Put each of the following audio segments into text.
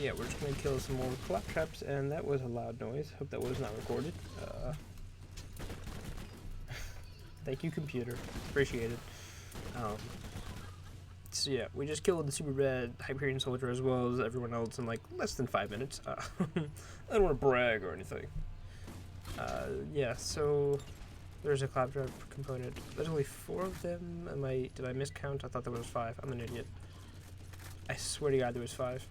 Yeah, we're just gonna kill some more claptraps, and that was a loud noise. Hope that was not recorded. Thank you, computer. Appreciate it. So yeah, we just killed the super bad Hyperion soldier as well as everyone else in like less than 5 minutes. I don't want to brag or anything. Yeah, so there's a claptrap component. There's only 4 of them. Did I miscount? I thought there was 5. I'm an idiot. I swear to God there was 5.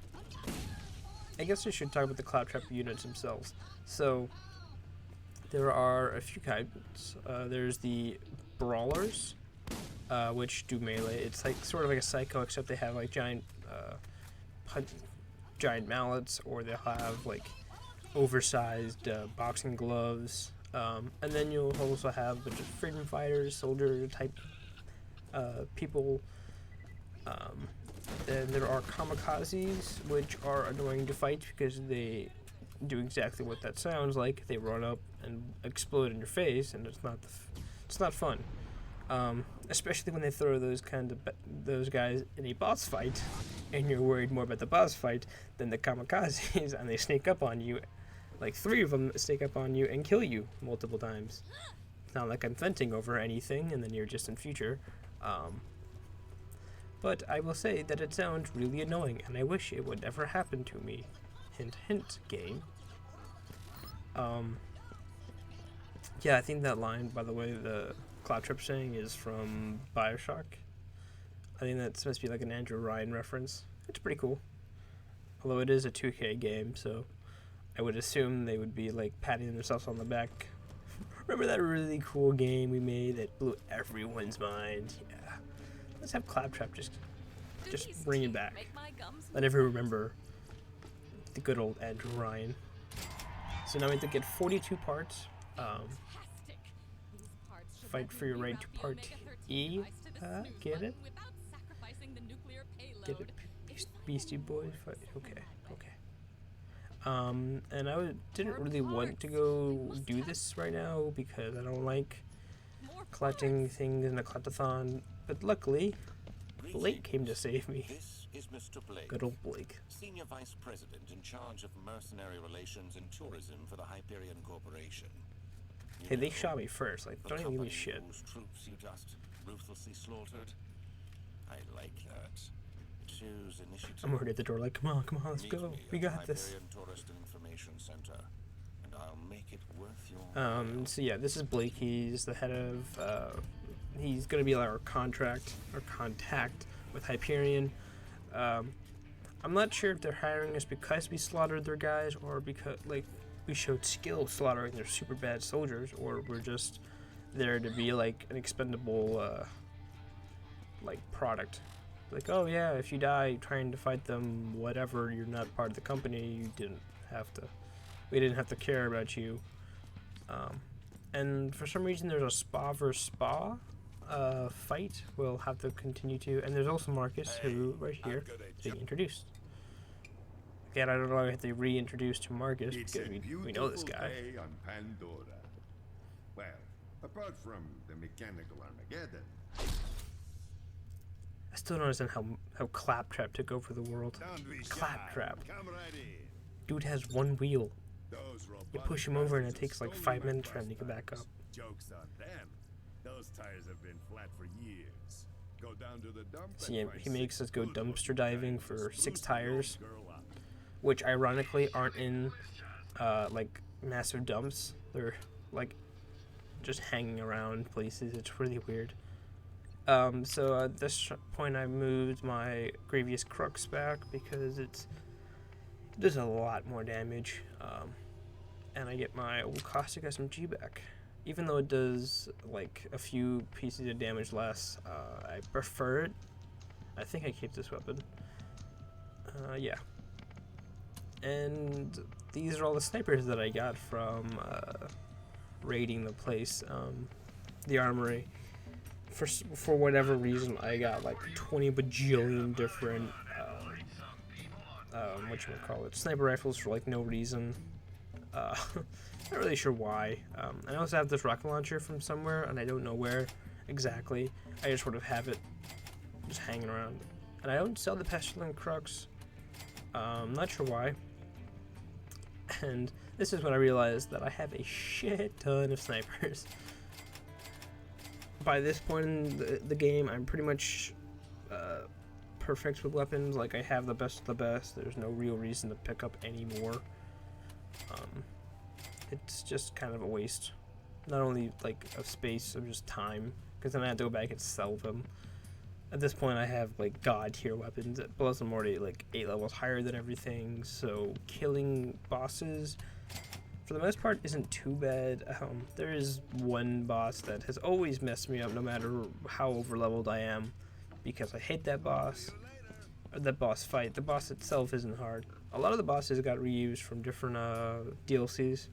I guess I should talk about the claptrap units themselves. So there are a few kinds. There's the brawlers, which do melee. It's like sort of like a psycho, except they have like giant mallets, or they'll have like oversized boxing gloves. And then you'll also have a bunch of freedom fighters, soldier type people. Then there are kamikazes, which are annoying to fight because they do exactly what that sounds like. They run up and explode in your face, and it's not fun. Especially when they throw those guys in a boss fight, and you're worried more about the boss fight than the kamikazes, and they sneak up on you. Like 3 of them sneak up on you and kill you multiple times. It's not like I'm venting over anything in the near distant future. But I will say that it sounds really annoying, and I wish it would never happen to me. Hint, hint, game. Yeah, I think that line, by the way, the Claptrap saying is from Bioshock. I think that's supposed to be like an Andrew Ryan reference. It's pretty cool. Although it is a 2K game, so I would assume they would be like patting themselves on the back. Remember that really cool game we made that blew everyone's mind? Yeah. Let's have Claptrap just bring it back. Let everyone remember the good old Andrew Ryan. So now we have to get 42 parts. Fight for your right to part E. Get it? Get it, Beastie Boy? Fight. Okay. And I didn't really want to go do this right now because I don't like collecting things in a collectathon. But luckily, Blake came to save me. This is Mr. Blake, good old Blake. Senior Vice President in charge of mercenary relations and tourism for the Hyperion Corporation. Hey, they shot me first. Like, don't even give me shit. Whose troops you just ruthlessly slaughtered. I like that. Choose initiative. I'm already at the door. Like, come on, let's go. We got this. Hyperion Tourist and Information Center, and I'll make it worth your So yeah, this is Blake. He's the head of. He's gonna be like our contact with Hyperion. I'm not sure if they're hiring us because we slaughtered their guys, or because like we showed skill slaughtering their super bad soldiers, or we're just there to be like an expendable like product. Like, oh yeah, if you die trying to fight them, whatever, you're not part of the company. We didn't have to care about you. And for some reason, there's a spa versus spa fight. We'll have to continue to. And there's also Marcus, who right here being introduced. Again, I don't know if they reintroduced to Marcus because we know this guy. On Pandora. Well, apart from the mechanical Armageddon. I still don't understand how Claptrap took over the world. Claptrap. Dude has 1 wheel. You push him over and it takes like 5 minutes for him to get back up. Jokes on them. Those tires have been flat for years. Go down to the dump. So yeah, he makes us go dumpster diving for 6 tires, which ironically aren't in like massive dumps. They're like just hanging around places. It's really weird. So at this point I moved my Grievous Crux back because it does a lot more damage, and I get my old Caustic SMG back. Even though it does like a few pieces of damage less, I prefer it. I think I keep this weapon. Yeah. And these are all the snipers that I got from raiding the place, the armory. For whatever reason, I got like 20 bajillion different, sniper rifles for like no reason. Not really sure why. I also have this rocket launcher from somewhere, and I don't know where exactly. I just sort of have it just hanging around. And I don't sell the Pestilent Crux. Not sure why. And this is when I realized that I have a shit ton of snipers. By this point in the game, I'm pretty much perfect with weapons. Like, I have the best of the best. There's no real reason to pick up any more. It's just kind of a waste. Not only, like, of space, of just time. Because then I have to go back and sell them. At this point, I have, like, god-tier weapons. Plus, I'm already, like, 8 levels higher than everything. So, killing bosses, for the most part, isn't too bad. There is one boss that has always messed me up, no matter how over-leveled I am. Because I hate that boss. Or that boss fight. The boss itself isn't hard. A lot of the bosses got reused from different DLCs.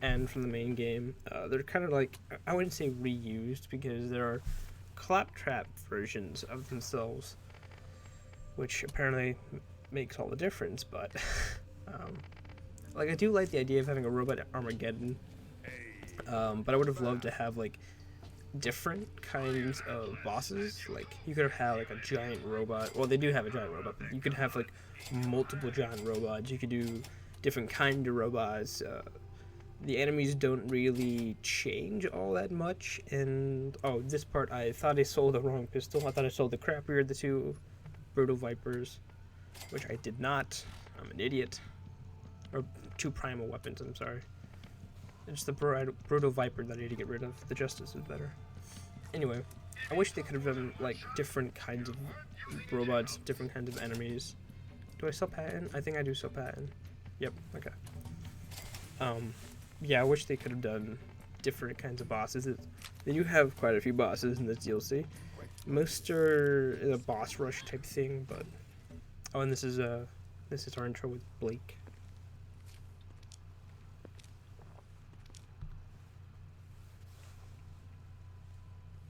And from the main game. They're kind of like, I wouldn't say reused, because there are claptrap versions of themselves, which apparently makes all the difference, but like, I do like the idea of having a robot Armageddon, but I would have loved to have, like, different kinds of bosses. Like, you could have had, like, a giant robot. Well, they do have a giant robot, but you could have, like, multiple giant robots. You could do different kind of robots. The enemies don't really change all that much, and oh, this part, I thought I sold the wrong pistol. I thought I sold the crappier of the two Brutal Vipers, which I did not. I'm an idiot. Or 2 primal weapons, I'm sorry. It's the Brutal Viper that I need to get rid of. The Justice is better. Anyway, I wish they could have done, like, different kinds of robots, different kinds of enemies. Do I sell patent? I think I do sell patent. Yep, okay. Yeah, I wish they could have done different kinds of bosses. They do have quite a few bosses in this DLC. Most are a boss rush type thing, but oh, and this is our intro with Blake.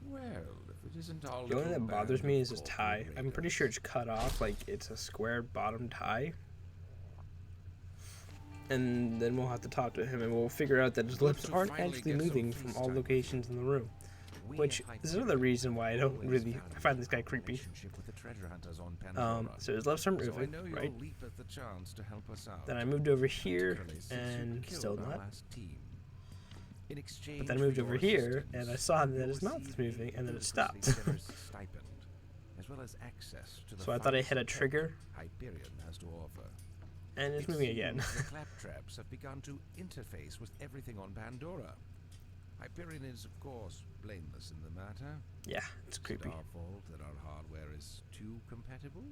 Well, if it isn't all The only thing that bothers me is his tie. I'm pretty sure it's cut off, like it's a square bottom tie. And then we'll have to talk to him, and we'll figure out that his lips aren't actually moving from all locations in the room. Which is another reason why I find this guy creepy. So his lips aren't moving, right? Then I moved over here, and still not. But then I moved over here, and I saw that his mouth was moving, and then it stopped. So I thought I hit a trigger. Hyperion has to offer. And it's moving again. The Claptraps have begun to interface with everything on Pandora. Hyperion is, of course, blameless in the matter. Yeah, it's creepy. Is it our fault that our hardware is too compatible?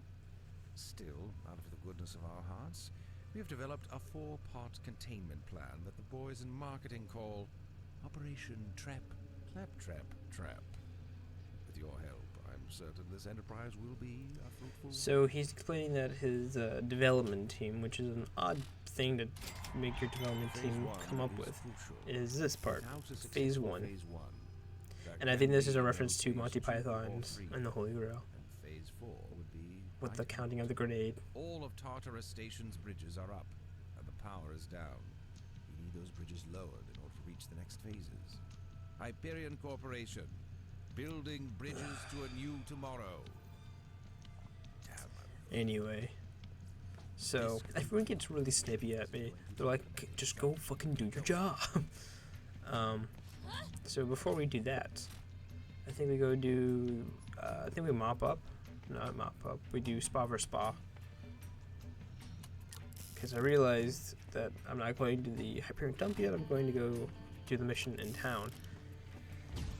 Still, out of the goodness of our hearts, we have developed a 4-part containment plan that the boys in marketing call Operation Claptrap Trap. With your help, I'm certain this enterprise will be a fruitful. So he's explaining that his development team, which is an odd thing to make your development team come up with, is this part, Phase 1. And I think this is a reference to Monty Python's and the Holy Grail, Phase 4 would be with the counting of the grenade. all of Tartarus Station's bridges are up, and the power is down. We need those bridges lowered in order to reach the next phases. Hyperion Corporation, building bridges to a new tomorrow. Anyway, so everyone gets really snippy at me. They're like, just go fucking do your job. So before we do that, I think we go do, I think we mop up. Not mop up, we do spa versus spa. Because I realized that I'm not going to the Hyperion dump yet, I'm going to go do the mission in town.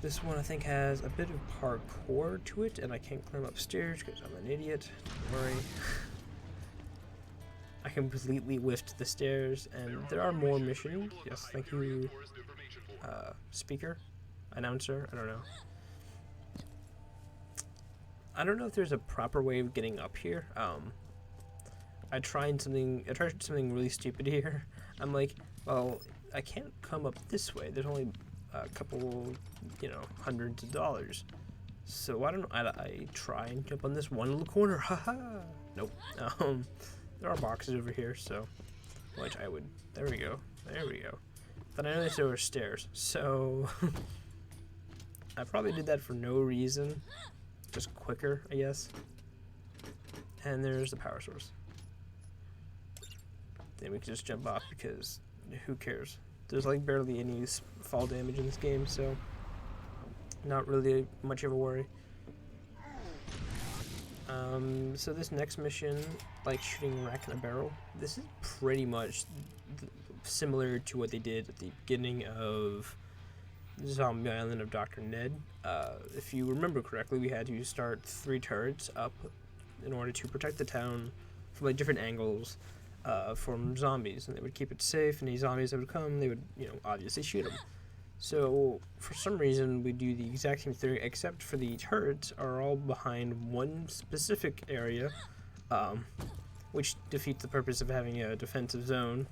This one I think has a bit of parkour to it, and I can't climb upstairs because I'm an idiot. Don't worry. I completely whiffed the stairs, and there are more missions. Yes, thank you, speaker, announcer, I don't know. I don't know if there's a proper way of getting up here. I tried something really stupid here. I'm like, well, I can't come up this way. There's only a couple, hundreds of dollars. So why don't I try and jump on this one little corner? Haha. Nope. There are boxes over here, so which I would. There we go. There we go. But I noticed there were stairs, so I probably did that for no reason. Just quicker, I guess. And there's the power source. then we can just jump off because who cares? There's like barely any fall damage in this game, so not really much of a worry. So this next mission, like shooting a rack in a barrel, this is pretty much similar to what they did at the beginning of Zombie Island of Dr. Ned. If you remember correctly, we had to start 3 turrets up in order to protect the town from like different angles from zombies, and they would keep it safe. And any zombies that would come, they would, obviously shoot them. So for some reason, we do the exact same thing, except for the turrets are all behind one specific area, which defeats the purpose of having a defensive zone.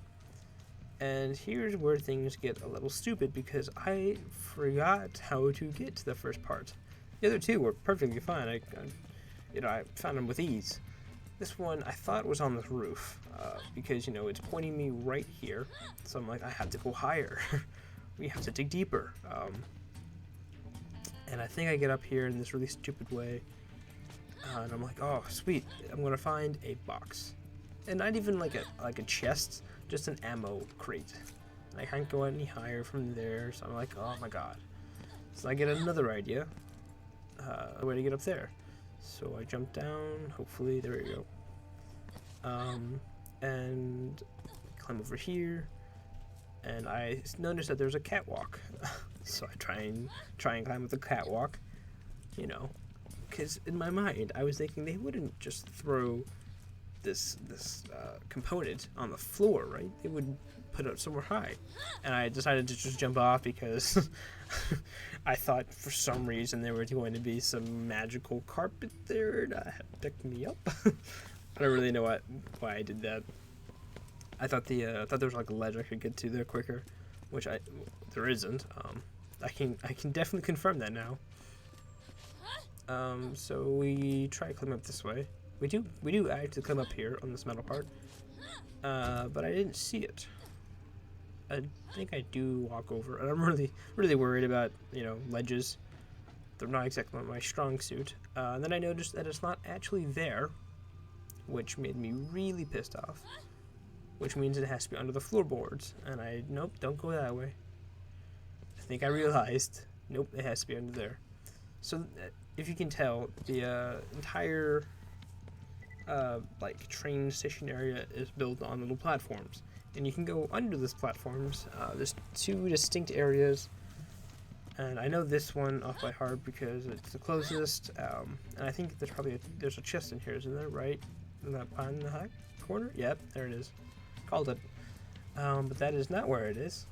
And here's where things get a little stupid, because I forgot how to get to the first part. The other 2 were perfectly fine. I found them with ease. This one I thought was on this roof, because it's pointing me right here. So I'm like, I have to go higher. We have to dig deeper. And I think I get up here in this really stupid way, and I'm like, oh sweet, I'm gonna find a box, and not even like a chest, just an ammo crate. And I can't go any higher from there, so I'm like, oh my god. So I get another idea, a way to get up there. So I jump down, hopefully, there we go, and climb over here. And I noticed that there's a catwalk, so I try and climb up the catwalk, because in my mind I was thinking they wouldn't just throw this component on the floor, right? They would put it somewhere high, and I decided to just jump off because I thought for some reason there was going to be some magical carpet there to pick me up. I don't really know why I did that. I thought there was like a ledge I could get to there quicker, which there isn't. I can definitely confirm that now. So we try to climb up this way. We do actually climb up here on this metal part, but I didn't see it. I think I do walk over, and I'm really worried about ledges. They're not exactly my strong suit. And then I noticed that it's not actually there, which made me really pissed off. Which means it has to be under the floorboards, and nope, don't go that way. I think I realized, nope, it has to be under there. So if you can tell, the entire like train station area is built on little platforms, and you can go under these platforms. There's 2 distinct areas, and I know this one off by heart because it's the closest. And I think there's a chest in here, isn't there? Right in that behind the high corner. Yep, there it is. Called it. But that is not where it is.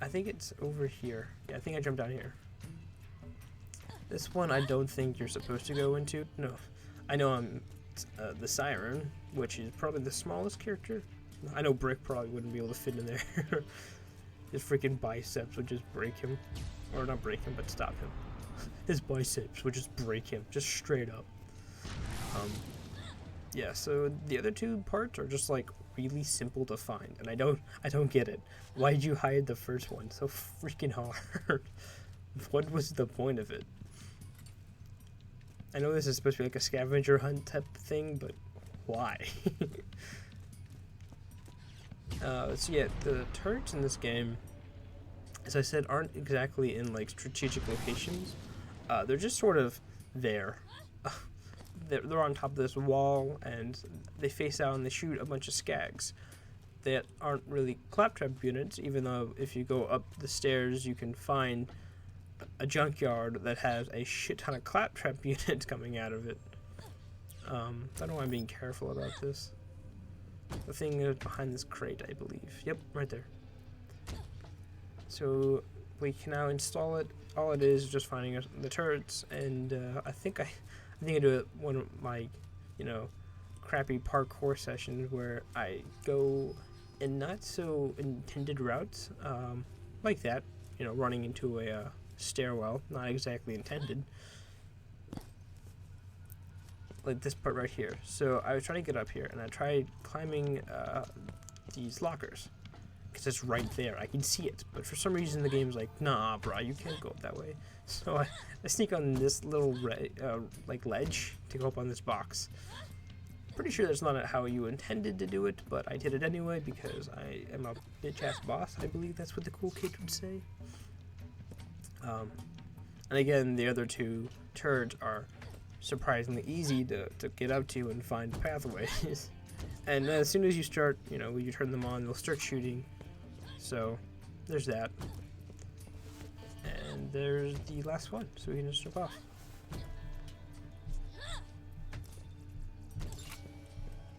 I think it's over here. Yeah, I think I jumped down here. This one I don't think you're supposed to go into. No. I know I'm the Siren, which is probably the smallest character. I know Brick probably wouldn't be able to fit in there. His freaking biceps would just break him. Or not break him, but stop him. His biceps would just break him. Just straight up. Yeah, so the other 2 parts are just like really simple to find, and I don't get it. Why did you hide the first one so freaking hard? What was the point of it? I know this is supposed to be like a scavenger hunt type thing, but why? So yeah, the turrets in this game, as I said, aren't exactly in like strategic locations. They're just sort of there. They're on top of this wall, and they face out and they shoot a bunch of skags that aren't really claptrap units, even though if you go up the stairs you can find a junkyard that has a shit ton of claptrap units coming out of it. I don't know why I'm being careful about this. The thing is behind this crate, I believe. Yep, right there. So we can now install it. All it is just finding the turrets, and I think I do it one of my, crappy parkour sessions where I go in not so intended routes, like that, running into a stairwell, not exactly intended. Like this part right here. So I was trying to get up here, and I tried climbing these lockers, because it's right there. I can see it, but for some reason the game's like, nah, bro, you can't go up that way. So I sneak on this little like ledge to go up on this box, Pretty sure that's not how you intended to do it, but I did it anyway because I am a bitch-ass boss. I believe that's what the cool kid would say. And again, the other two turrets are surprisingly easy to get up to and find pathways. And as soon as you start, you know, when you turn them on, they'll start shooting. So, there's that. And there's the last one, so we can just jump off.